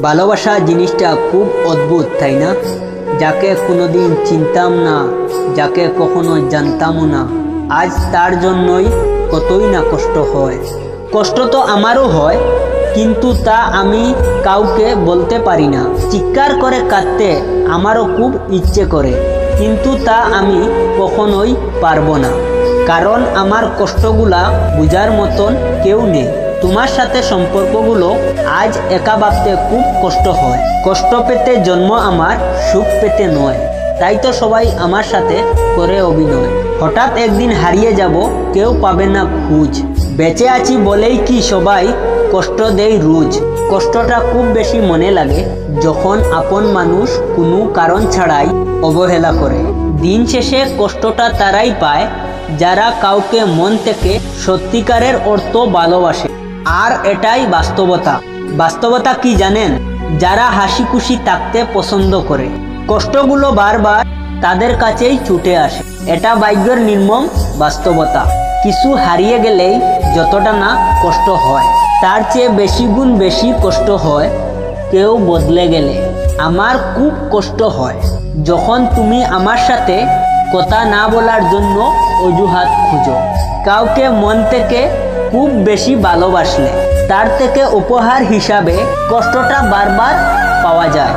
ভালোবাসা জিনিসটা খুব অদ্ভুত, তাই না? যাকে কোনোদিন চিনতাম না, যাকে কখনো জানতামও না, আজ তার জন্যই কতই না কষ্ট হয়। কষ্ট তো আমারও হয়, কিন্তু তা আমি কাউকে বলতে পারি না। চিৎকার করে কাঁদতে আমারও খুব ইচ্ছে করে, কিন্তু তা আমি কখনোই পারবো না, কারণ আমার কষ্টগুলা বোঝার মতন কেউ নেই। তোমার সাথে সম্পর্কগুলো আজ একা ভাবতে খুব কষ্ট হয়। কষ্ট পেতে জন্ম আমার, সুখ পেতে নয়, তাই তো সবাই আমার সাথে করে অভিনয়। হঠাৎ একদিন হারিয়ে যাব, কেউ পাবে না খুঁজ। বেঁচে আছি বলেই কি সবাই কষ্ট দেয় রোজ। কষ্টটা খুব বেশি মনে লাগে যখন আপন মানুষ কোনো কারণ ছাড়াই অবহেলা করে। দিন শেষে কষ্টটা তারাই পায় যারা কাউকে মন থেকে সত্যিকারের অর্থ ভালোবাসে। আর এটাই বাস্তবতা। বাস্তবতা কি জানেন? যারা হাসি খুশি থাকতে পছন্দ করে, কষ্টগুলো বারবার তাদের কাছেই ছুটে আসে। এটা ভাগ্যের নির্মম বাস্তবতা। কিছু হারিয়ে গেলেই যতটা না কষ্ট হয়, তার চেয়ে বেশি গুণ বেশি কষ্ট হয় কেউ বদলে গেলে। আমার খুব কষ্ট হয় যখন তুমি আমার সাথে কথা না বলার জন্য অজুহাত খুঁজো। কাউকে মন থেকে খুব বেশি ভালোবাসলে তার থেকে উপহার হিসাবে কষ্টটা বারবার পাওয়া যায়।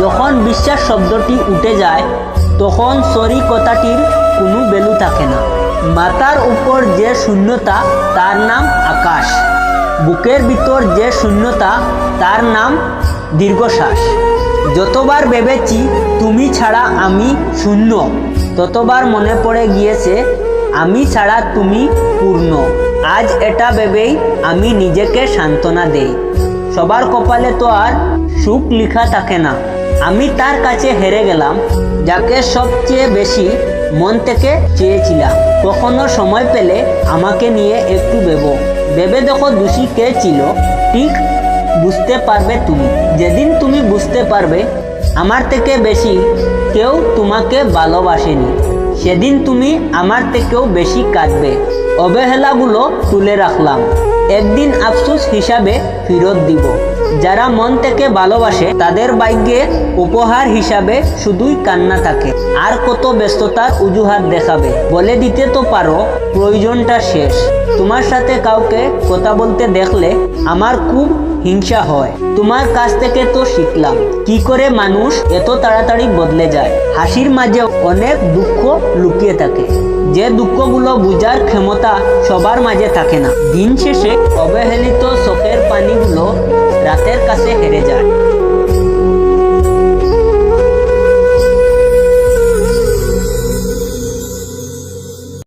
যখন বিশ্বাস শব্দটি উঠে যায়, তখন সরি কথাটির কোনো ভ্যালু থাকে না। মাথার উপর যে শূন্যতা, তার নাম আকাশ। বুকের ভিতর যে শূন্যতা, তার নাম দীর্ঘশ্বাস। যতবার ভেবেছি তুমি ছাড়া আমি শূন্য, ততবার মনে পড়ে গিয়েছে আমি ছাড়া তুমি পূর্ণ। আজ এটা ভেবেই আমি নিজেকে সান্ত্বনা দেই। সবার কপালে তো আর সুখ লেখা থাকে না। আমি তার কাছে হেরে গেলাম যাকে সবচেয়ে বেশি মন থেকে চেয়েছিলাম। কখনো সময় পেলে আমাকে নিয়ে একটু ভেবে দেখো দোষী কে ছিল, ঠিক বুঝতে পারবে তুমি। যেদিন তুমি বুঝতে পারবে আমার থেকে বেশি কেউ তোমাকে ভালোবাসেনি, সেদিন তুমি আমার থেকেও বেশি কাঁদবে। অবহেলাগুলো তুলে রাখলাম, একদিন আফসোস হিসাবে ফেরত দিব। যারা মন থেকে ভালোবাসে তাদের ভাগ্যে উপহার হিসাবে শুধুই কান্না থাকে। আর কত ব্যস্ততার অজুহাত দেখাবে? বলে দিতে তো পারো প্রয়োজনটা শেষ। তোমার সাথে কাউকে কথা বলতে দেখলে আমার খুব হিংসা হয়। তোমার কাছ থেকে তো শিখলাম কি করে মানুষ এত তাড়াতাড়ি বদলে যায়। হাসির মাঝে অনেক দুঃখ লুকিয়ে থাকে, যে দুঃখগুলো বোঝার ক্ষমতা সবার মাঝে থাকে না। দিন শেষে অবহেলিত চোখের পানিগুলো রাতের কাছে হেরে যায়।